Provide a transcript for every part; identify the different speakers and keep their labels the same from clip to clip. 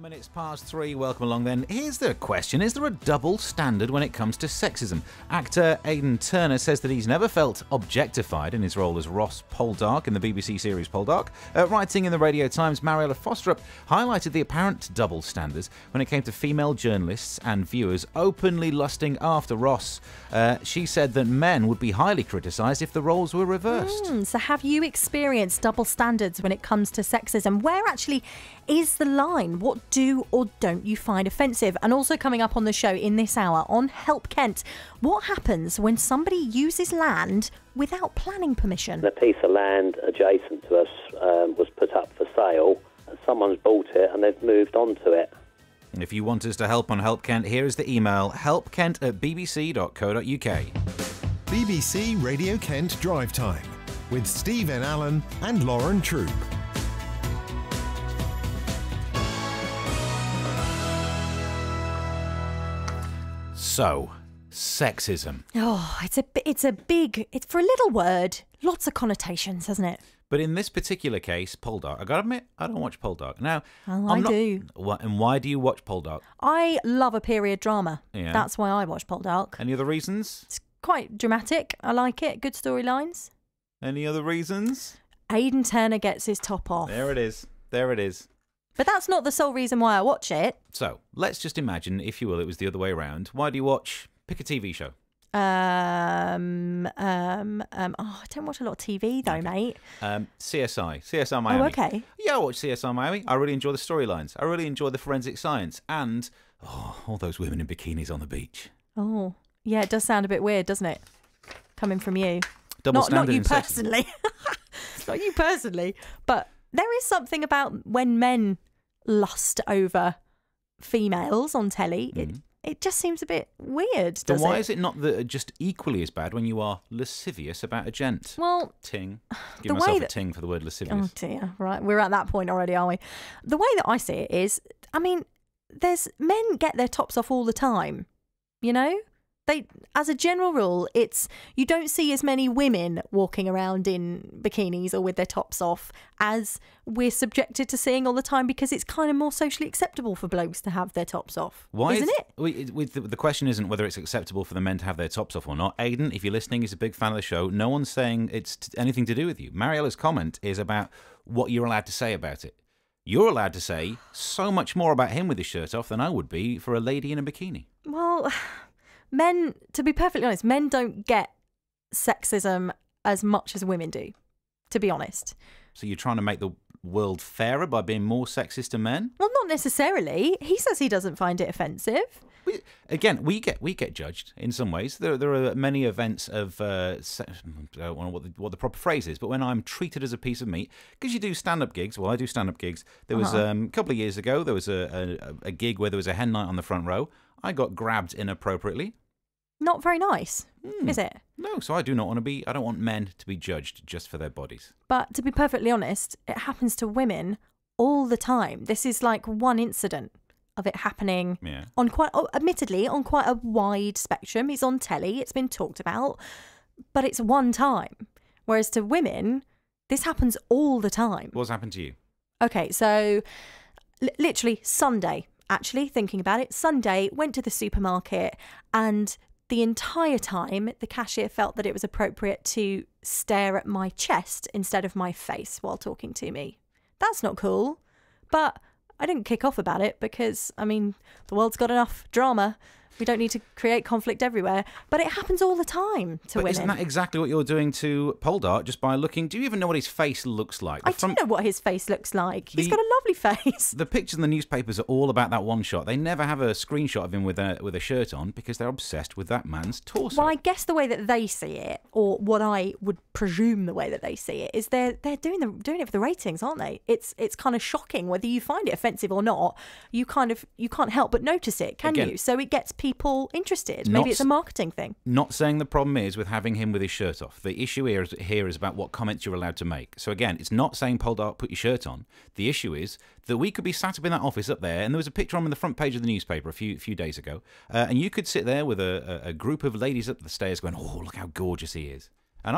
Speaker 1: Minutes past 3, welcome along then. Here's the question, is there a double standard when it comes to sexism? Actor Aidan Turner says that he's never felt objectified in his role as Ross Poldark in the BBC series Poldark. Writing in the Radio Times, Mariella Fostrup highlighted the apparent double standards when it came to female journalists and viewers openly lusting after Ross. She said that men would be highly criticised if the roles were reversed.
Speaker 2: So have you experienced double standards when it comes to sexism? Where actually is the line? What do or don't you find offensive? And also coming up on the show in this hour on Help Kent, what happens when somebody uses land without planning permission?
Speaker 3: A piece of land adjacent to us was put up for sale. Someone's bought it and they've moved on to it.
Speaker 1: And if you want us to help on Help Kent, here is the email, helpkent@bbc.co.uk.
Speaker 4: BBC Radio Kent Drive Time with Stephen Allen and Lauren Troup.
Speaker 1: So, sexism.
Speaker 2: Oh, it's for a little word, lots of connotations, hasn't it?
Speaker 1: But in this particular case, Poldark, I gotta admit, I don't watch Poldark. Now,
Speaker 2: I do.
Speaker 1: And why do you watch Poldark?
Speaker 2: I love a period drama.
Speaker 1: Yeah.
Speaker 2: That's why I watch Poldark.
Speaker 1: Any other reasons?
Speaker 2: It's quite dramatic. I like it. Good storylines.
Speaker 1: Any other reasons?
Speaker 2: Aidan Turner gets his top off.
Speaker 1: There it is. There it is.
Speaker 2: But that's not the sole reason why I watch it.
Speaker 1: So, let's just imagine, if you will, it was the other way around. Why do you watch? Pick a TV show.
Speaker 2: I don't watch a lot of TV though, mate.
Speaker 1: CSI Miami.
Speaker 2: Oh, okay.
Speaker 1: Yeah, I watch CSI Miami. I really enjoy the storylines. I really enjoy the forensic science. And, all those women in bikinis on the beach.
Speaker 2: Oh, yeah, it does sound a bit weird, doesn't it? Coming from you.
Speaker 1: Double standard
Speaker 2: not you
Speaker 1: in sexism.
Speaker 2: personally. Not you personally. But there is something about when men lust over females on telly. It just seems a bit weird, does it?
Speaker 1: Then why is it not just equally as bad when you are lascivious about a gent?
Speaker 2: Well,
Speaker 1: ting. Give myself a ting for the word lascivious.
Speaker 2: Oh dear, right. We're at that point already, aren't we? The way that I see it is, I mean, men get their tops off all the time, you know? As a general rule, you don't see as many women walking around in bikinis or with their tops off as we're subjected to seeing all the time because it's kind of more socially acceptable for blokes to have their tops off.
Speaker 1: Why
Speaker 2: isn't it?
Speaker 1: The question isn't whether it's acceptable for the men to have their tops off or not. Aidan, if you're listening, is a big fan of the show. No one's saying it's anything to do with you. Mariella's comment is about what you're allowed to say about it. You're allowed to say so much more about him with his shirt off than I would be for a lady in a bikini.
Speaker 2: Well, men, to be perfectly honest, men don't get sexism as much as women do, to be honest. So
Speaker 1: you're trying to make the world fairer by being more sexist to men?
Speaker 2: Well, not necessarily. He says he doesn't find it offensive.
Speaker 1: We get judged in some ways. There are many events of I don't know what the proper phrase is, but when I'm treated as a piece of meat, because you do stand-up gigs. Well, I do stand-up gigs. There was a couple of years ago. There was a gig where there was a hen night on the front row. I got grabbed inappropriately.
Speaker 2: Not very nice, is it?
Speaker 1: No, so I don't want men to be judged just for their bodies.
Speaker 2: But to be perfectly honest, it happens to women all the time. This is like one incident of it happening admittedly, on quite a wide spectrum. It's on telly, it's been talked about, but it's one time. Whereas to women, this happens all the time.
Speaker 1: What's happened to you?
Speaker 2: Okay, so literally Sunday, actually, thinking about it, Sunday, went to the supermarket and the entire time the cashier felt that it was appropriate to stare at my chest instead of my face while talking to me. That's not cool. But I didn't kick off about it because, I mean, the world's got enough drama. We don't need to create conflict everywhere. But it happens all the time to women.
Speaker 1: Isn't that exactly what you're doing to Poldark just by looking? Do you even know what his face looks like?
Speaker 2: I do know what his face looks like. He's got a lovely face.
Speaker 1: The pictures in the newspapers are all about that one shot. They never have a screenshot of him with a shirt on because they're obsessed with that man's torso.
Speaker 2: Well, I guess the way that they see it, or what I would presume the way that they see it, is they're doing it for the ratings, aren't they? It's kind of shocking whether you find it offensive or not. You can't help but notice it, can you? So it gets people interested. Maybe it's a marketing thing.
Speaker 1: Not saying the problem is with having him with his shirt off. The issue here is about what comments you're allowed to make. So again, it's not saying Poldark put your shirt on. The issue is that we could be sat up in that office up there, and there was a picture on the front page of the newspaper a few days ago, and you could sit there with a group of ladies up the stairs going, "Oh, look how gorgeous he is." And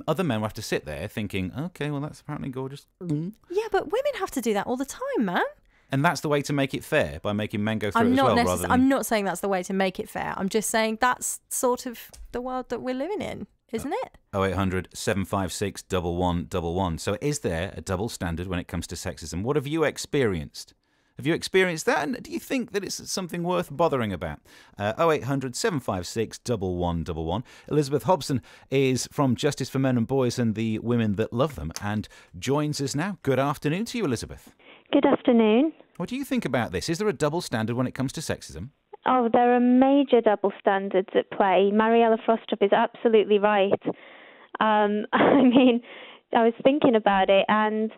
Speaker 1: other men would have to sit there thinking, okay, well, that's apparently gorgeous.
Speaker 2: Yeah, but women have to do that all the time, man.
Speaker 1: And that's the way to make it fair, by making men go through it as well, rather than...
Speaker 2: I'm not saying that's the way to make it fair. I'm just saying that's sort of the world that we're living in, isn't it?
Speaker 1: 0800 756 1111. So is there a double standard when it comes to sexism? What have you experienced? Have you experienced that? And do you think that it's something worth bothering about? 0800 756 1111. Elizabeth Hobson is from Justice for Men and Boys and the Women That Love Them and joins us now. Good afternoon to you, Elizabeth.
Speaker 5: Good afternoon.
Speaker 1: What do you think about this? Is there a double standard when it comes to sexism?
Speaker 5: Oh, there are major double standards at play. Mariella Frostrup is absolutely right. I mean, I was thinking about it, and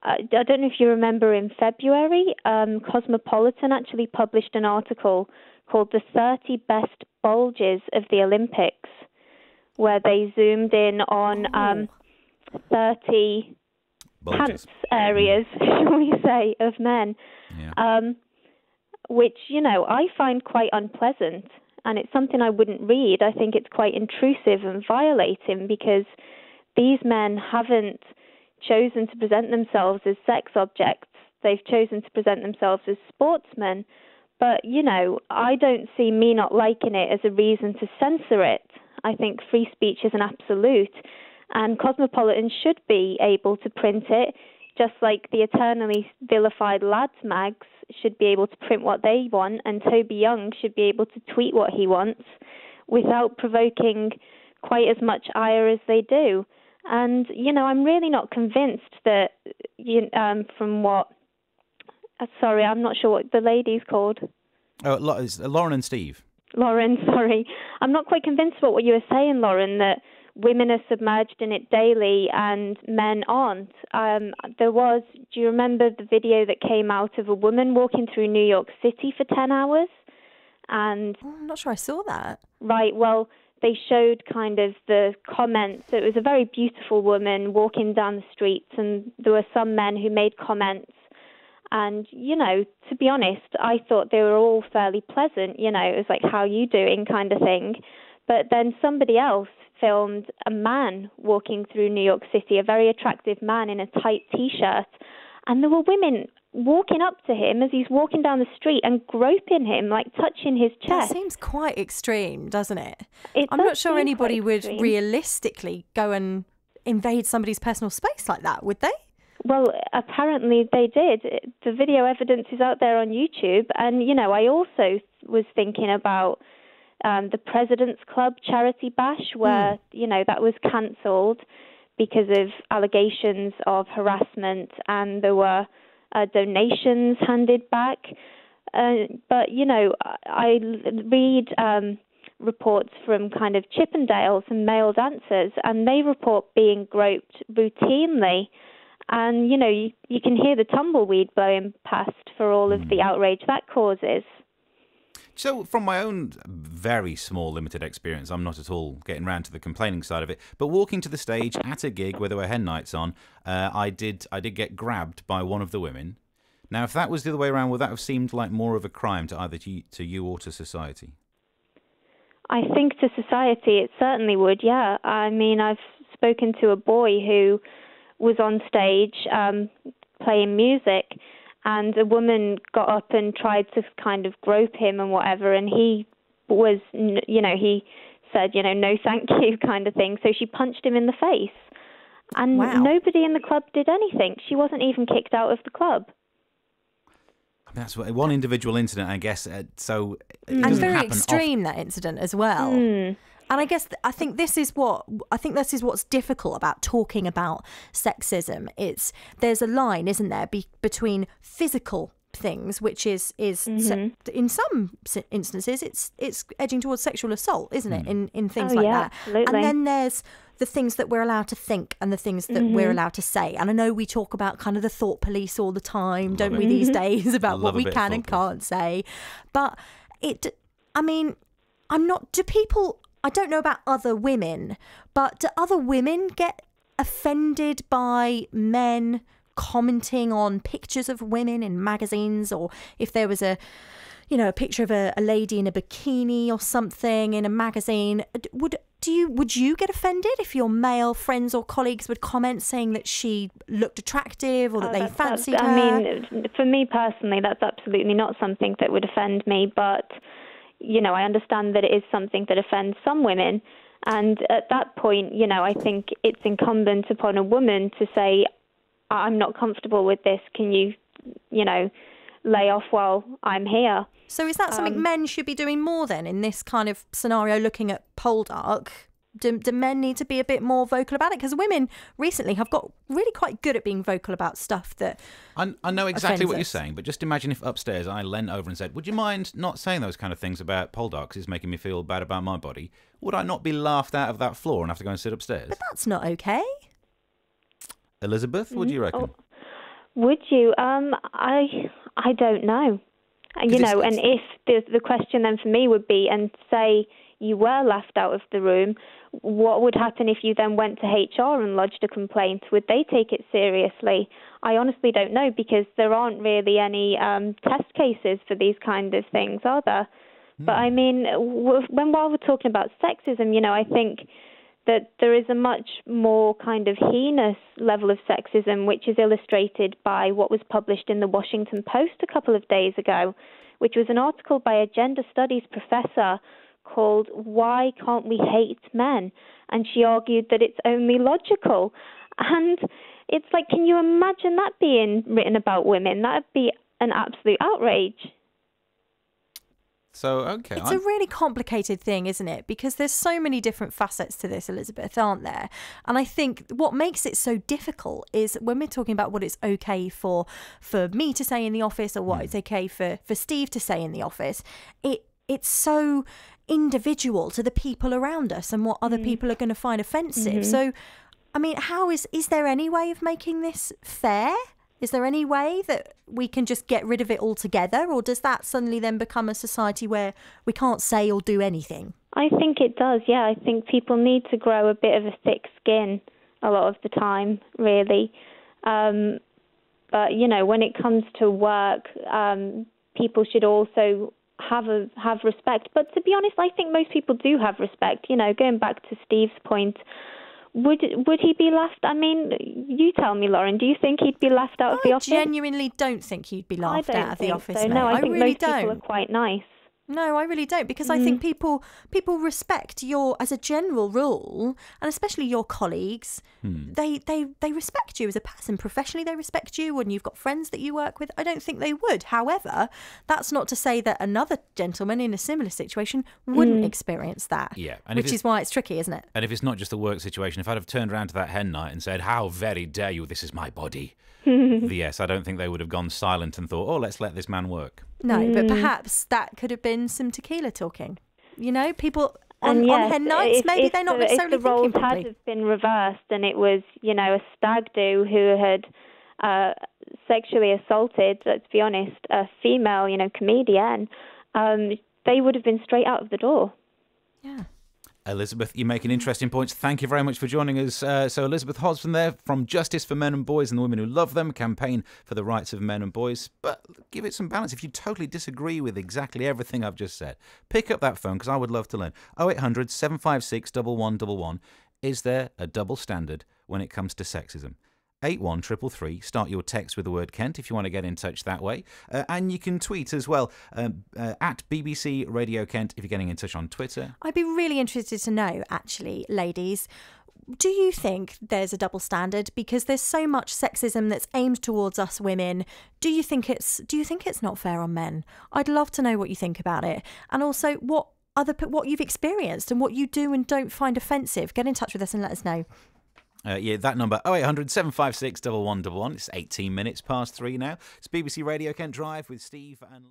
Speaker 5: I don't know if you remember in February, Cosmopolitan actually published an article called The 30 Best Bulges of the Olympics, where they zoomed in on 30 pants areas, shall we say, of men, which, you know, I find quite unpleasant, and it's something I wouldn't read. I think it's quite intrusive and violating, because these men haven't chosen to present themselves as sex objects. They've chosen to present themselves as sportsmen. But, you know, I don't see me not liking it as a reason to censor it. I think free speech is an absolute, and Cosmopolitan should be able to print it, just like the eternally vilified lads mags should be able to print what they want, and Toby Young should be able to tweet what he wants without provoking quite as much ire as they do. And, you know, I'm really not convinced that, from what... sorry, I'm not sure what the lady's called.
Speaker 1: Oh, it's Lauren and Steve.
Speaker 5: Lauren, sorry. I'm not quite convinced about what you were saying, Lauren, that women are submerged in it daily and men aren't. Do you remember the video that came out of a woman walking through New York City for 10 hours? And
Speaker 2: I'm not sure I saw that.
Speaker 5: Right, well, they showed kind of the comments. It was a very beautiful woman walking down the streets, and there were some men who made comments. And, you know, to be honest, I thought they were all fairly pleasant. You know, it was like, how you doing kind of thing. But then somebody else filmed a man walking through New York City, a very attractive man in a tight T-shirt. And there were women walking up to him as he's walking down the street and groping him, like touching his chest.
Speaker 2: That seems quite extreme, doesn't it?
Speaker 5: I'm
Speaker 2: not sure anybody would realistically go and invade somebody's personal space like that, would they?
Speaker 5: Well, apparently they did. The video evidence is out there on YouTube. And, you know, I also was thinking about the President's Club charity bash, where, you know, that was cancelled because of allegations of harassment, and there were donations handed back. But, you know, I read reports from kind of Chippendales and male dancers, and they report being groped routinely. And, you know, you can hear the tumbleweed blowing past for all of the outrage that causes.
Speaker 1: So from my own very small, limited experience, I'm not at all getting round to the complaining side of it, but walking to the stage at a gig where there were hen nights on, I did get grabbed by one of the women. Now, if that was the other way around, would that have seemed like more of a crime to either to you or to society?
Speaker 5: I think to society it certainly would, yeah. I mean, I've spoken to a boy who was on stage playing music, and a woman got up and tried to kind of grope him and whatever, and he was, you know, he said, you know, no thank you kind of thing. So she punched him in the face. And nobody in the club did anything. She wasn't even kicked out of the club.
Speaker 2: That's
Speaker 1: one individual incident, I guess. So it
Speaker 2: and very extreme, that incident as well. And I think this is what's difficult about talking about sexism. There's a line, isn't there, between physical things, which is in some instances it's edging towards sexual assault, isn't it? In things like that.
Speaker 5: Absolutely.
Speaker 2: And then there's the things that we're allowed to think and the things that we're allowed to say. And I know we talk about kind of the thought police all the time, don't we, these days, about what we can and can't say. But I don't know about other women, but do other women get offended by men commenting on pictures of women in magazines, or if there was a picture of a lady in a bikini or something in a magazine? Would would you get offended if your male friends or colleagues would comment saying that she looked attractive or that they fancied her?
Speaker 5: I mean, for me personally, that's absolutely not something that would offend me. But, I understand that it is something that offends some women. And at that point, I think it's incumbent upon a woman to say, I'm not comfortable with this. Can you, lay off while I'm here?
Speaker 2: So is that something men should be doing more then in this kind of scenario, looking at Poldark? Do men need to be a bit more vocal about it? Because women recently have got really quite good at being vocal about stuff that
Speaker 1: I know exactly what you're
Speaker 2: us.
Speaker 1: saying, but just imagine if upstairs I leant over and said, would you mind not saying those kind of things about Poldark because it's making me feel bad about my body? Would I not be laughed out of that floor and have to go and sit upstairs?
Speaker 2: But that's not okay.
Speaker 1: Elizabeth, what do you reckon?
Speaker 5: Oh, would you? I don't know. And if the question then for me would be, and say you were left out of the room, what would happen if you then went to HR and lodged a complaint? Would they take it seriously? I honestly don't know, because there aren't really any test cases for these kind of things, are there? But I mean, while we're talking about sexism, I think that there is a much more kind of heinous level of sexism, which is illustrated by what was published in the Washington Post a couple of days ago, which was an article by a gender studies professor called "Why Can't We Hate Men?" And she argued that it's only logical. And it's like, can you imagine that being written about women? That would be an absolute outrage.
Speaker 1: So, okay.
Speaker 2: It's a really complicated thing, isn't it? Because there's so many different facets to this, Elizabeth, aren't there? And I think what makes it so difficult is when we're talking about what it's okay for me to say in the office, or what it's okay for Steve to say in the office, it's so individual to the people around us and what other people are going to find offensive. So, I mean, is there any way of making this fair? Is there any way that we can just get rid of it altogether, or does that suddenly then become a society where we can't say or do anything?
Speaker 5: I think it does, yeah. I think people need to grow a bit of a thick skin a lot of the time, really. But, when it comes to work, people should also have respect. But to be honest, I think most people do have respect. Going back to Steve's point, would he be laughed? I mean, you tell me, Lauren. Do you think he'd be laughed out of the office?
Speaker 2: I genuinely don't think he'd be laughed out of the office.
Speaker 5: So.
Speaker 2: No,
Speaker 5: I think
Speaker 2: really
Speaker 5: most people are quite nice.
Speaker 2: No, I really don't, because I think people respect as a general rule, and especially your colleagues, they respect you as a person. Professionally, they respect you. When you've got friends that you work with, I don't think they would. However, that's not to say that another gentleman in a similar situation wouldn't experience that.
Speaker 1: Yeah,
Speaker 2: which is why it's tricky, isn't it?
Speaker 1: And if it's not just a work situation, if I'd have turned around to that hen night and said, "How very dare you, this is my body," yes, I don't think they would have gone silent and thought, "Oh, let's let this man work."
Speaker 2: No, but perhaps that could have been some tequila talking. People on hen nights, maybe they're not necessarily
Speaker 5: if the roles
Speaker 2: thinking properly.
Speaker 5: had have been reversed and it was, a stag do who had sexually assaulted, let's be honest, a female, comedian, they would have been straight out of the door.
Speaker 2: Yeah.
Speaker 1: Elizabeth, you make an interesting point. Thank you very much for joining us. So Elizabeth Hobson there from Justice for Men and Boys and the Women Who Love Them, campaign for the rights of men and boys. But give it some balance. If you totally disagree with exactly everything I've just said, pick up that phone, because I would love to learn. 0800 756 1111. Is there a double standard when it comes to sexism? 81333. Start your text with the word Kent if you want to get in touch that way. And you can tweet as well, at BBC Radio Kent if you're getting in touch on Twitter.
Speaker 2: I'd be really interested to know, actually, ladies, do you think there's a double standard? Because there's so much sexism that's aimed towards us women. Do you think it's not fair on men? I'd love to know what you think about it. And also what you've experienced and what you do and don't find offensive. Get in touch with us and let us know.
Speaker 1: That number, 0800 756 1111. It's 18 minutes past 3 now. It's BBC Radio Kent Drive with Steve and...